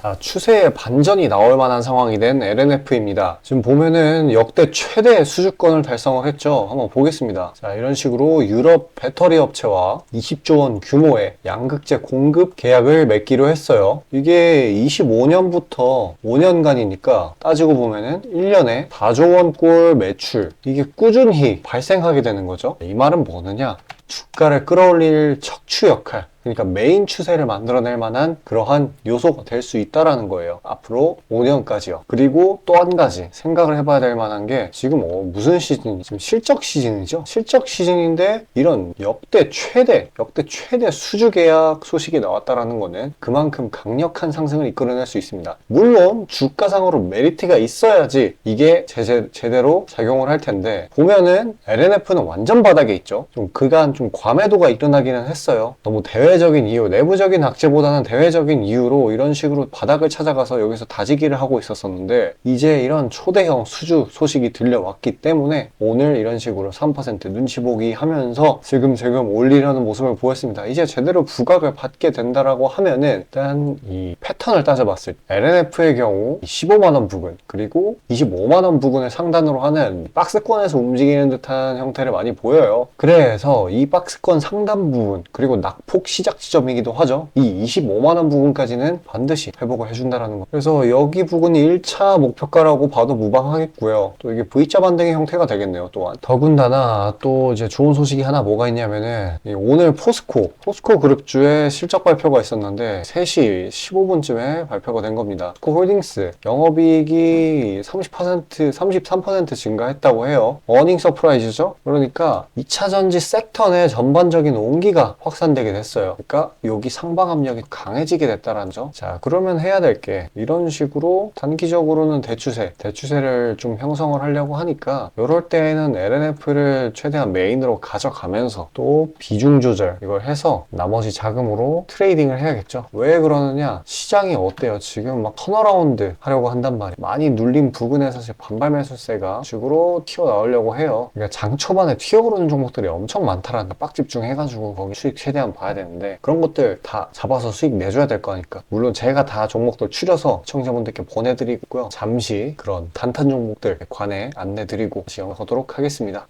자, 추세의 반전이 나올 만한 상황이 된 LNF입니다. 지금 보면은 역대 최대 수주권을 달성을 했죠. 한번 보겠습니다. 자, 이런 식으로 유럽 배터리 업체와 20조 원 규모의 양극재 공급 계약을 맺기로 했어요. 이게 25년부터 5년간이니까 따지고 보면은 1년에 4조 원꼴 매출, 이게 꾸준히 발생하게 되는 거죠. 이 말은 뭐느냐? 주가를 끌어올릴 척추 역할, 그러니까 메인 추세를 만들어낼 만한 그러한 요소가 될 수 있다라는 거예요. 앞으로 5년까지요. 그리고 또 한 가지 생각을 해봐야 될 만한 게 지금 무슨 시즌이 지금 실적 시즌이죠. 실적 시즌인데 이런 역대 최대 수주 계약 소식이 나왔다라는 거는 그만큼 강력한 상승을 이끌어낼 수 있습니다. 물론 주가상으로 메리트가 있어야지 이게 제대로 작용을 할 텐데, 보면은 LNF는 완전 바닥에 있죠. 좀 그간 좀 과매도가 일어나기는 했어요. 너무 대외적인 이유, 내부적인 악재보다는 대외적인 이유로 이런 식으로 바닥을 찾아가서 여기서 다지기를 하고 있었었는데, 이제 이런 초대형 수주 소식이 들려왔기 때문에 오늘 이런 식으로 3% 눈치 보기 하면서 슬금슬금 올리려는 모습을 보였습니다. 이제 제대로 부각을 받게 된다라고 하면은 일단 이 패턴을 따져봤을 때 LNF의 경우 15만원 부근 그리고 25만원 부근을 상단으로 하는 박스권에서 움직이는 듯한 형태를 많이 보여요. 그래서 이 박스권 상단 부분 그리고 낙폭 시작 지점이기도 하죠. 이 25만원 부분까지는 반드시 회복을 해준다라는 거. 그래서 여기 부분이 1차 목표가라고 봐도 무방하겠고요. 또 이게 V자 반등의 형태가 되겠네요. 또한 더군다나 또 이제 좋은 소식이 하나 뭐가 있냐면은 오늘 포스코 그룹주의 실적 발표가 있었는데 3시 15분쯤에 발표가 된 겁니다. 포스코 홀딩스 영업이익이 33% 증가했다고 해요. 어닝 서프라이즈죠. 그러니까 2차전지 섹터 내 전반적인 온기가 확산되게 됐어요. 그러니까 여기 상방 압력이 강해지게 됐다라는 점. 자, 그러면 해야 될 게 이런 식으로 단기적으로는 대추세를 좀 형성을 하려고 하니까 이럴 때에는 LNF를 최대한 메인으로 가져가면서 또 비중 조절 이걸 해서 나머지 자금으로 트레이딩을 해야겠죠. 왜 그러느냐? 시장이 어때요? 지금 막 턴어라운드 하려고 한단 말이에요. 많이 눌린 부근에서 반발 매수세가 식으로 튀어나오려고 해요. 그러니까 장 초반에 튀어오르는 종목들이 엄청 많다라는 거. 빡 집중해가지고 거기 수익 최대한 봐야 되는데 그런 것들 다 잡아서 수익 내줘야 될 거니까. 물론 제가 다 종목들 추려서 시청자분들께 보내드리고요. 잠시 그런 단탄 종목들 관해 안내드리고 시작하도록 하겠습니다.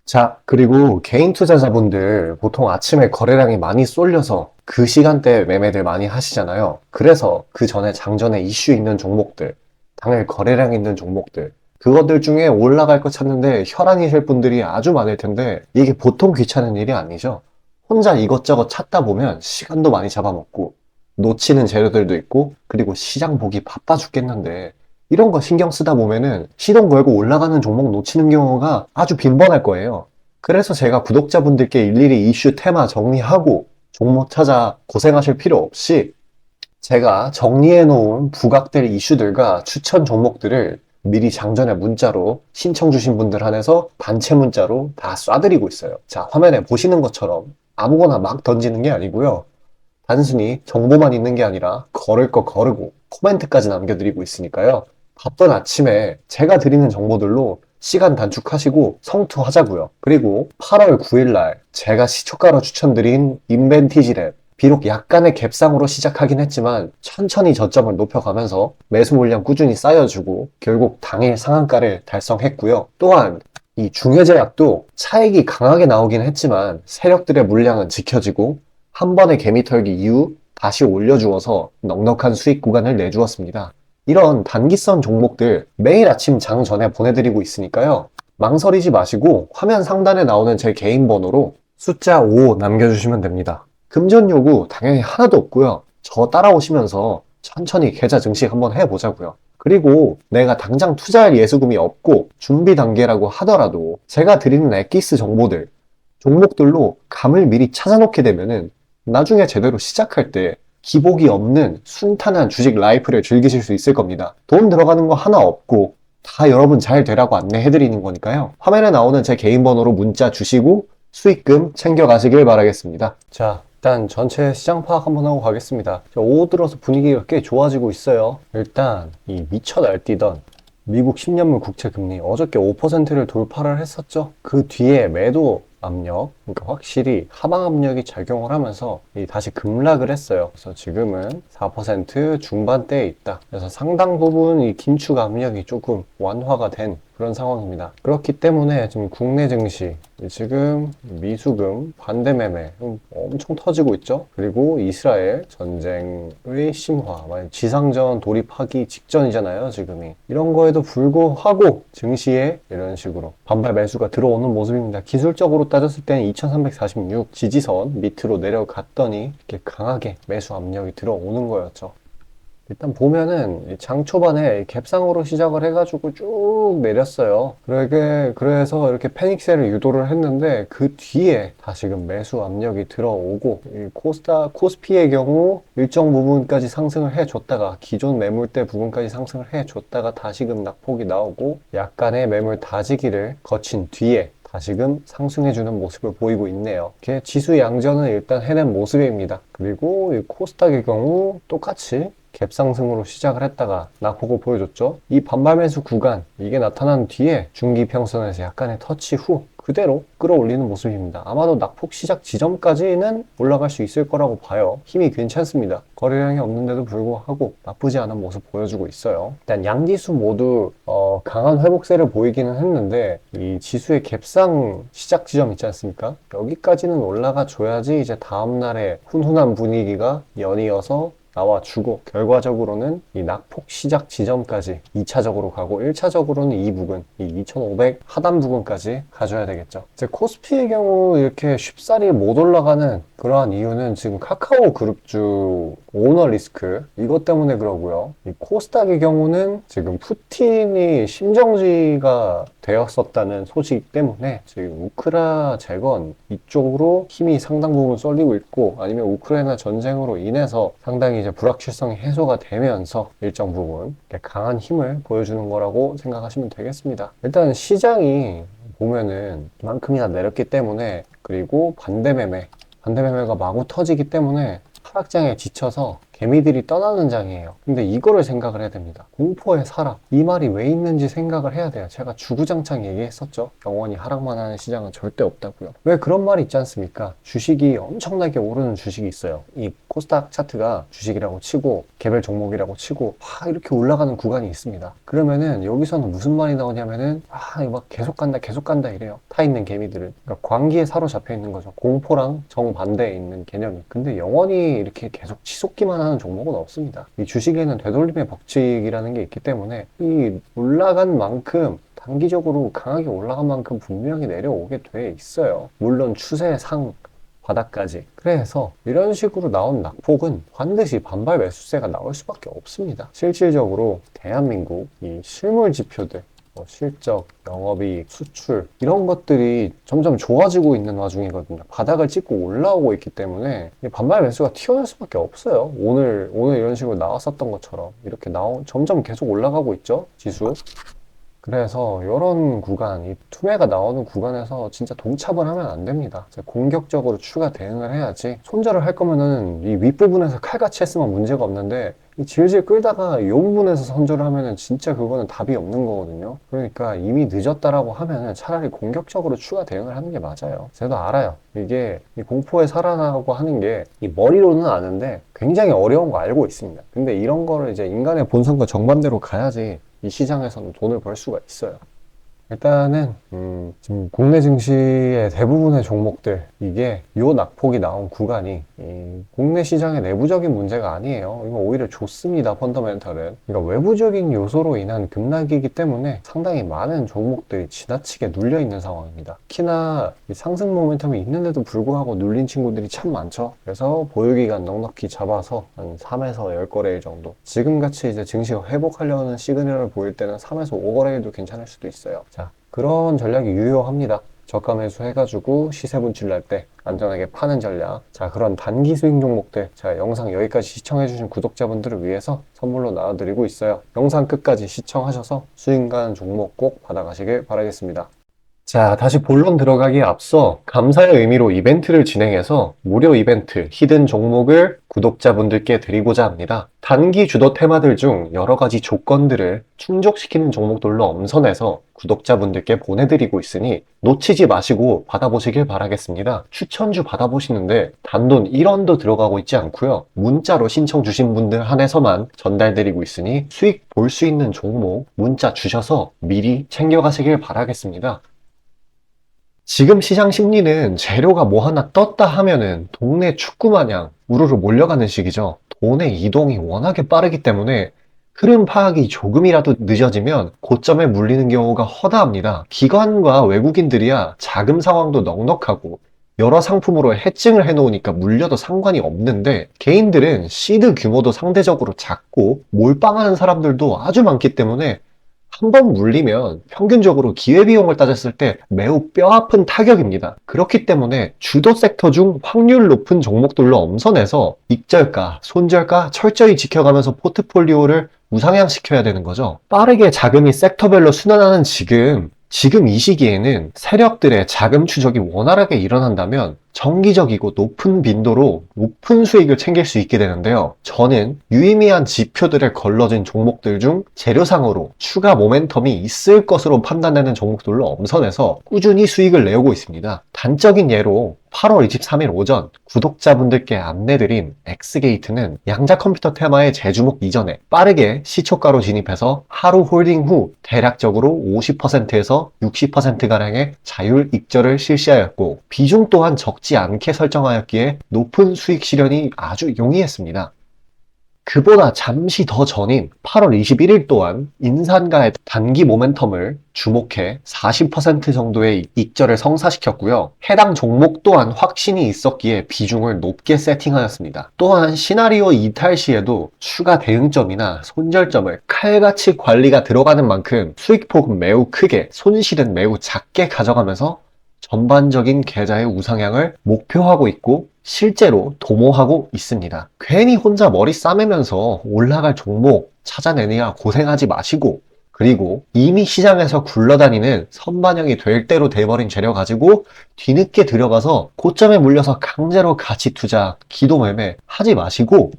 자, 그리고 개인 투자자분들 보통 아침에 거래량이 많이 쏠려서 그 시간대 매매들 많이 하시잖아요. 그래서 그 전에 장전에 이슈 있는 종목들, 당일 거래량 있는 종목들, 그것들 중에 올라갈 거 찾는데 혈안이 셀 분들이 아주 많을 텐데 이게 보통 귀찮은 일이 아니죠. 혼자 이것저것 찾다 보면 시간도 많이 잡아먹고 놓치는 재료들도 있고, 그리고 시장 보기 바빠 죽겠는데 이런 거 신경 쓰다 보면은 시동 걸고 올라가는 종목 놓치는 경우가 아주 빈번할 거예요. 그래서 제가 구독자분들께 일일이 이슈 테마 정리하고 종목 찾아 고생하실 필요 없이 제가 정리해 놓은 부각될 이슈들과 추천 종목들을 미리 장전에 문자로 신청 주신 분들 한해서 단체 문자로 다 쏴드리고 있어요. 자, 화면에 보시는 것처럼 아무거나 막 던지는 게 아니고요. 단순히 정보만 있는 게 아니라 걸을 거 거르고 코멘트까지 남겨드리고 있으니까요. 바쁜 아침에 제가 드리는 정보들로 시간 단축하시고 성투하자고요. 그리고 8월 9일날 제가 시초가로 추천드린 인벤티지랩, 비록 약간의 갭상으로 시작하긴 했지만 천천히 저점을 높여가면서 매수 물량 꾸준히 쌓여주고 결국 당일 상한가를 달성했고요. 또한 이 중해제약도 차익이 강하게 나오긴 했지만 세력들의 물량은 지켜지고 한 번의 개미 털기 이후 다시 올려주어서 넉넉한 수익 구간을 내주었습니다. 이런 단기성 종목들 매일 아침 장 전에 보내드리고 있으니까요. 망설이지 마시고 화면 상단에 나오는 제 개인 번호로 숫자 5 남겨주시면 됩니다. 금전 요구 당연히 하나도 없고요. 저 따라오시면서 천천히 계좌 증식 한번 해보자고요. 그리고 내가 당장 투자할 예수금이 없고 준비 단계라고 하더라도 제가 드리는 엑기스 정보들, 종목들로 감을 미리 찾아놓게 되면은 나중에 제대로 시작할 때 기복이 없는 순탄한 주식 라이프를 즐기실 수 있을 겁니다. 돈 들어가는 거 하나 없고 다 여러분 잘 되라고 안내해드리는 거니까요. 화면에 나오는 제 개인 번호로 문자 주시고 수익금 챙겨가시길 바라겠습니다. 자, 일단 전체 시장 파악 한번 하고 가겠습니다. 오후 들어서 분위기가 꽤 좋아지고 있어요. 일단 이 미쳐 날뛰던 미국 10년물 국채 금리 어저께 5%를 돌파를 했었죠. 그 뒤에 매도 압력, 그러니까 확실히 하방 압력이 작용을 하면서 다시 급락을 했어요. 그래서 지금은 4% 중반대에 있다. 그래서 상당 부분 이 긴축 압력이 조금 완화가 된 그런 상황입니다. 그렇기 때문에 지금 국내 증시 지금 미수금 반대 매매 엄청 터지고 있죠. 그리고 이스라엘 전쟁의 심화, 지상전 돌입하기 직전이잖아요, 지금이. 이런 거에도 불구하고 증시에 이런 식으로 반발 매수가 들어오는 모습입니다. 기술적으로 따졌을 때는 2346 지지선 밑으로 내려갔더니 이렇게 강하게 매수 압력이 들어오는 거였죠. 일단 보면은 장 초반에 갭상으로 시작을 해가지고 쭉 내렸어요. 그래서 이렇게 패닉셀을 유도를 했는데 그 뒤에 다시금 매수 압력이 들어오고 코스피의 경우 일정 부분까지 상승을 해줬다가 기존 매물대 부분까지 상승을 해줬다가 다시금 낙폭이 나오고 약간의 매물 다지기를 거친 뒤에 다시금 상승해주는 모습을 보이고 있네요. 이렇게 지수 양전은 일단 해낸 모습입니다. 그리고 이 코스닥의 경우 똑같이 갭상승으로 시작을 했다가 낙폭을 보여줬죠. 이 반발 매수 구간 이게 나타난 뒤에 중기평선에서 약간의 터치 후 그대로 끌어올리는 모습입니다. 아마도 낙폭 시작 지점까지는 올라갈 수 있을 거라고 봐요. 힘이 괜찮습니다. 거래량이 없는데도 불구하고 나쁘지 않은 모습 보여주고 있어요. 일단 양지수 모두 강한 회복세를 보이기는 했는데 이 지수의 갭상 시작 지점 있지 않습니까? 여기까지는 올라가 줘야지 이제 다음날에 훈훈한 분위기가 연이어서 나와주고 결과적으로는 이 낙폭 시작 지점까지 2차적으로 가고 1차적으로는 이 부근, 이 2500 하단 부근까지 가져야 되겠죠. 이제 코스피의 경우 이렇게 쉽사리 못 올라가는 그러한 이유는 지금 카카오 그룹주 오너 리스크 이것 때문에 그러고요. 이 코스닥의 경우는 지금 푸틴이 심정지가 되었었다는 소식 때문에 지금 우크라 재건 이쪽으로 힘이 상당 부분 쏠리고 있고 아니면 우크라이나 전쟁으로 인해서 상당히 이제 불확실성이 해소가 되면서 일정 부분 강한 힘을 보여주는 거라고 생각하시면 되겠습니다. 일단 시장이 보면은 이만큼이나 내렸기 때문에 그리고 반대매매가 마구 터지기 때문에 하락장에 지쳐서 개미들이 떠나는 장이에요. 근데 이거를 생각을 해야 됩니다. 공포의 사람. 이 말이 왜 있는지 생각을 해야 돼요. 제가 주구장창 얘기했었죠. 영원히 하락만 하는 시장은 절대 없다고요. 왜 그런 말이 있지 않습니까? 주식이 엄청나게 오르는 주식이 있어요. 이 코스닥 차트가 주식이라고 치고 개별 종목이라고 치고 이렇게 올라가는 구간이 있습니다. 그러면은 여기서는 무슨 말이 나오냐면은 이거 막 계속 간다 이래요. 타 있는 개미들은. 그러니까 광기에 사로잡혀 있는 거죠. 공포랑 정반대에 있는 개념이. 근데 영원히 이렇게 계속 치솟기만 하는 종목은 없습니다. 이 주식에는 되돌림의 법칙이라는 게 있기 때문에 이 올라간 만큼 단기적으로 강하게 올라간 만큼 분명히 내려오게 돼 있어요. 물론 추세상 바닥까지. 그래서 이런 식으로 나온 낙폭은 반드시 반발 매수세가 나올 수밖에 없습니다. 실질적으로 대한민국 이 실물 지표들 실적, 영업이익, 수출 이런 것들이 점점 좋아지고 있는 와중이거든요. 바닥을 찍고 올라오고 있기 때문에 반발 매수가 튀어나올 수밖에 없어요. 오늘 이런 식으로 나왔었던 것처럼 이렇게 점점 계속 올라가고 있죠, 지수. 그래서 이런 구간, 이 투매가 나오는 구간에서 진짜 동참을 하면 안 됩니다. 공격적으로 추가 대응을 해야지. 손절을 할 거면은 이 윗부분에서 칼같이 했으면 문제가 없는데 이 질질 끌다가 이 부분에서 손절을 하면은 진짜 그거는 답이 없는 거거든요. 그러니까 이미 늦었다라고 하면은 차라리 공격적으로 추가 대응을 하는 게 맞아요. 저도 알아요. 이게 이 공포에 살아나고 하는 게 이 머리로는 아는데 굉장히 어려운 거 알고 있습니다. 근데 이런 거를 이제 인간의 본성과 정반대로 가야지 이 시장에서는 돈을 벌 수가 있어요. 일단은 지금 국내 증시의 대부분의 종목들 이게 요 낙폭이 나온 구간이 국내 시장의 내부적인 문제가 아니에요. 이거 오히려 좋습니다. 펀더멘털은. 그러니까 외부적인 요소로 인한 급락이기 때문에 상당히 많은 종목들이 지나치게 눌려 있는 상황입니다. 특히나 상승 모멘텀이 있는데도 불구하고 눌린 친구들이 참 많죠. 그래서 보유기간 넉넉히 잡아서 한 3에서 10거래일 정도. 지금같이 이제 증시가 회복하려는 시그널을 보일 때는 3에서 5거래일도 괜찮을 수도 있어요. 자, 그런 전략이 유효합니다. 저가 매수 해가지고 시세 분출날 때 안전하게 파는 전략. 자, 그런 단기 수익 종목들 제가 영상 여기까지 시청해주신 구독자분들을 위해서 선물로 나눠드리고 있어요. 영상 끝까지 시청하셔서 수익 가는 종목 꼭 받아가시길 바라겠습니다. 자, 다시 본론 들어가기에 앞서 감사의 의미로 이벤트를 진행해서 무료 이벤트, 히든 종목을 구독자분들께 드리고자 합니다. 단기 주도 테마들 중 여러 가지 조건들을 충족시키는 종목들로 엄선해서 구독자분들께 보내드리고 있으니 놓치지 마시고 받아보시길 바라겠습니다. 추천주 받아보시는데 단돈 1원도 들어가고 있지 않고요. 문자로 신청 주신 분들 한해서만 전달드리고 있으니 수익 볼 수 있는 종목 문자 주셔서 미리 챙겨가시길 바라겠습니다. 지금 시장 심리는 재료가 뭐 하나 떴다 하면은 동네 축구 마냥 우르르 몰려가는 시기죠. 돈의 이동이 워낙에 빠르기 때문에 흐름 파악이 조금이라도 늦어지면 고점에 물리는 경우가 허다합니다. 기관과 외국인들이야 자금 상황도 넉넉하고 여러 상품으로 해칭을 해놓으니까 물려도 상관이 없는데 개인들은 시드 규모도 상대적으로 작고 몰빵하는 사람들도 아주 많기 때문에 한 번 물리면 평균적으로 기회비용을 따졌을 때 매우 뼈아픈 타격입니다. 그렇기 때문에 주도 섹터 중 확률 높은 종목들로 엄선해서 익절가, 손절가 철저히 지켜가면서 포트폴리오를 우상향시켜야 되는 거죠. 빠르게 자금이 섹터별로 순환하는 지금 이 시기에는 세력들의 자금 추적이 원활하게 일어난다면 정기적이고 높은 빈도로 높은 수익을 챙길 수 있게 되는데요. 저는 유의미한 지표들에 걸러진 종목들 중 재료상으로 추가 모멘텀이 있을 것으로 판단되는 종목들로 엄선해서 꾸준히 수익을 내오고 있습니다. 단적인 예로 8월 23일 오전 구독자분들께 안내드린 엑스게이트는 양자 컴퓨터 테마의 재주목 이전에 빠르게 시초가로 진입해서 하루 홀딩 후 대략적으로 50%에서 60%가량의 자율 익절을 실시하였고 비중 또한 적지 않게 설정하였기에 높은 수익 실현이 아주 용이했습니다. 그보다 잠시 더 전인 8월 21일 또한 인산가의 단기 모멘텀을 주목해 40% 정도의 익절을 성사시켰고요. 해당 종목 또한 확신이 있었기에 비중을 높게 세팅하였습니다. 또한 시나리오 이탈 시에도 추가 대응점이나 손절점을 칼같이 관리가 들어가는 만큼 수익폭은 매우 크게, 손실은 매우 작게 가져가면서 전반적인 계좌의 우상향을 목표하고 있고 실제로 도모하고 있습니다. 괜히 혼자 머리 싸매면서 올라갈 종목 찾아내느냐 고생하지 마시고 그리고 이미 시장에서 굴러다니는 선반영이 될 대로 돼버린 재료 가지고 뒤늦게 들어가서 고점에 물려서 강제로 가치 투자, 기도 매매 하지 마시고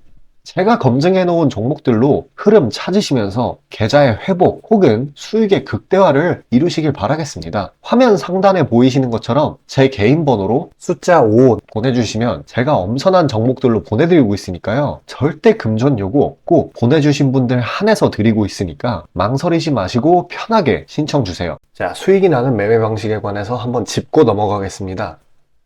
제가 검증해 놓은 종목들로 흐름 찾으시면서 계좌의 회복 혹은 수익의 극대화를 이루시길 바라겠습니다. 화면 상단에 보이시는 것처럼 제 개인 번호로 숫자 5 보내주시면 제가 엄선한 종목들로 보내드리고 있으니까요. 절대 금전 요구 없고 보내주신 분들 한해서 드리고 있으니까 망설이지 마시고 편하게 신청 주세요. 자, 수익이 나는 매매 방식에 관해서 한번 짚고 넘어가겠습니다.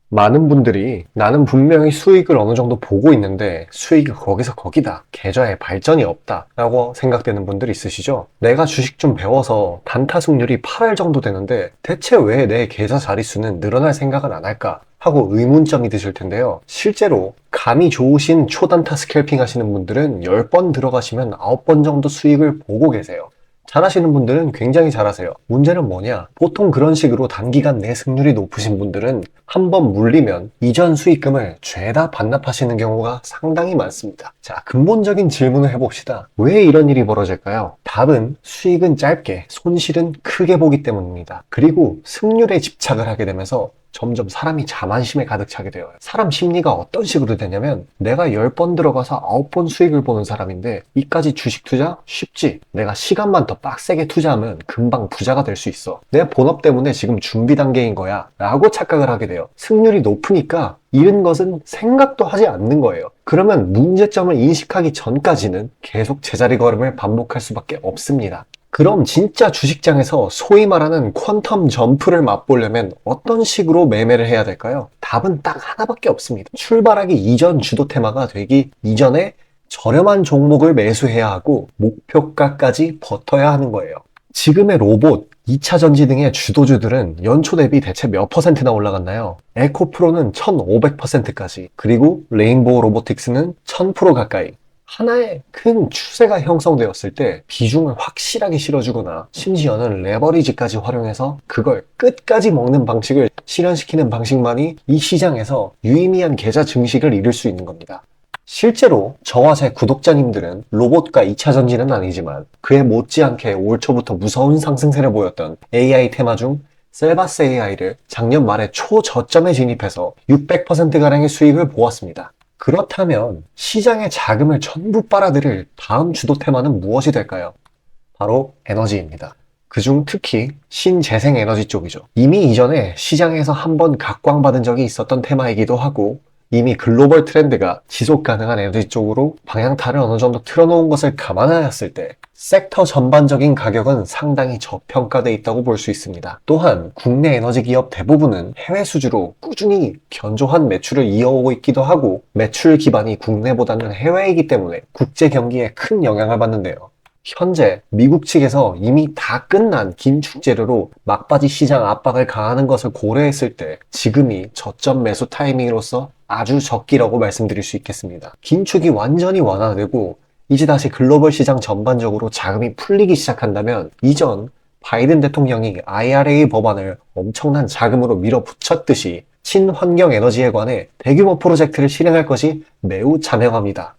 많은 분들이 나는 분명히 수익을 어느 정도 보고 있는데 수익이 거기서 거기다. 계좌에 발전이 없다. 라고 생각되는 분들 있으시죠? 내가 주식 좀 배워서 단타 승률이 8할 정도 되는데 대체 왜 내 계좌 자릿수는 늘어날 생각은 안 할까? 하고 의문점이 드실 텐데요. 실제로 감이 좋으신 초단타 스캘핑 하시는 분들은 10번 들어가시면 9번 정도 수익을 보고 계세요. 잘하시는 분들은 굉장히 잘하세요. 문제는 뭐냐? 보통 그런 식으로 단기간 내 승률이 높으신 분들은 한번 물리면 이전 수익금을 죄다 반납하시는 경우가 상당히 많습니다. 자, 근본적인 질문을 해봅시다. 왜 이런 일이 벌어질까요? 답은 수익은 짧게, 손실은 크게 보기 때문입니다. 그리고 승률에 집착을 하게 되면서 점점 사람이 자만심에 가득 차게 돼요. 사람 심리가 어떤 식으로 되냐면 내가 10번 들어가서 9번 수익을 보는 사람인데 이까지 주식 투자? 쉽지. 내가 시간만 더 빡세게 투자하면 금방 부자가 될 수 있어. 내 본업 때문에 지금 준비 단계인 거야 라고 착각을 하게 돼요. 승률이 높으니까 잃은 것은 생각도 하지 않는 거예요. 그러면 문제점을 인식하기 전까지는 계속 제자리 걸음을 반복할 수밖에 없습니다. 그럼 진짜 주식장에서 소위 말하는 퀀텀 점프를 맛보려면 어떤 식으로 매매를 해야 될까요? 답은 딱 하나밖에 없습니다. 출발하기 이전 주도 테마가 되기 이전에 저렴한 종목을 매수해야 하고 목표가까지 버텨야 하는 거예요. 지금의 로봇, 2차 전지 등의 주도주들은 연초 대비 대체 몇 %나 올라갔나요? 에코프로는 1500%까지, 그리고 레인보우 로보틱스는 1000% 가까이. 하나의 큰 추세가 형성되었을 때 비중을 확실하게 실어주거나 심지어는 레버리지까지 활용해서 그걸 끝까지 먹는 방식을 실현시키는 방식만이 이 시장에서 유의미한 계좌 증식을 이룰 수 있는 겁니다. 실제로 저와 제 구독자님들은 로봇과 2차 전지는 아니지만 그에 못지않게 올 초부터 무서운 상승세를 보였던 AI 테마 중 셀바스 AI를 작년 말에 초저점에 진입해서 600%가량의 수익을 보았습니다. 그렇다면 시장의 자금을 전부 빨아들일 다음 주도 테마는 무엇이 될까요? 바로 에너지입니다. 그중 특히 신재생에너지 쪽이죠. 이미 이전에 시장에서 한번 각광받은 적이 있었던 테마이기도 하고 이미 글로벌 트렌드가 지속 가능한 에너지 쪽으로 방향타를 어느 정도 틀어놓은 것을 감안하였을 때 섹터 전반적인 가격은 상당히 저평가되어 있다고 볼 수 있습니다. 또한 국내 에너지 기업 대부분은 해외 수주로 꾸준히 견조한 매출을 이어오고 있기도 하고 매출 기반이 국내보다는 해외이기 때문에 국제 경기에 큰 영향을 받는데요. 현재 미국 측에서 이미 다 끝난 긴축 재료로 막바지 시장 압박을 가하는 것을 고려했을 때 지금이 저점 매수 타이밍으로서 아주 적기라고 말씀드릴 수 있겠습니다. 긴축이 완전히 완화되고 이제 다시 글로벌 시장 전반적으로 자금이 풀리기 시작한다면 이전 바이든 대통령이 IRA 법안을 엄청난 자금으로 밀어붙였듯이 친환경 에너지에 관해 대규모 프로젝트를 실행할 것이 매우 자명합니다.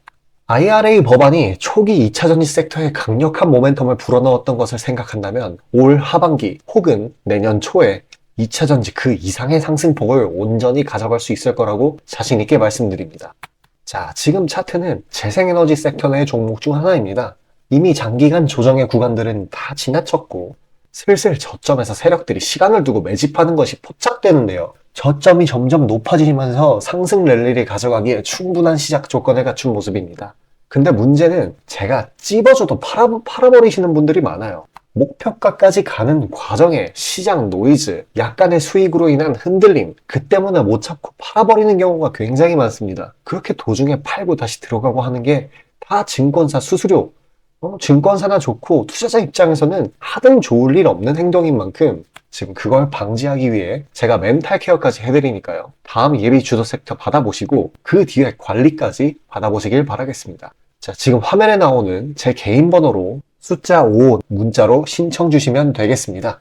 IRA 법안이 초기 2차전지 섹터에 강력한 모멘텀을 불어넣었던 것을 생각한다면 올 하반기 혹은 내년 초에 2차전지 그 이상의 상승폭을 온전히 가져갈 수 있을 거라고 자신있게 말씀드립니다. 자, 지금 차트는 재생에너지 섹터 내 종목 중 하나입니다. 이미 장기간 조정의 구간들은 다 지나쳤고 슬슬 저점에서 세력들이 시간을 두고 매집하는 것이 포착되는데요. 저점이 점점 높아지면서 상승 랠리를 가져가기에 충분한 시작 조건을 갖춘 모습입니다. 근데 문제는 제가 찝어줘도 팔아버리시는 분들이 많아요. 목표가까지 가는 과정에 시장 노이즈, 약간의 수익으로 인한 흔들림, 그 때문에 못 참고 팔아버리는 경우가 굉장히 많습니다. 그렇게 도중에 팔고 다시 들어가고 하는 게 다 증권사 수수료, 증권사나 좋고 투자자 입장에서는 하등 좋을 일 없는 행동인 만큼 지금 그걸 방지하기 위해 제가 멘탈 케어까지 해드리니까요. 다음 예비 주도 섹터 받아보시고 그 뒤에 관리까지 받아보시길 바라겠습니다. 자, 지금 화면에 나오는 제 개인 번호로 숫자 5 문자로 신청 주시면 되겠습니다.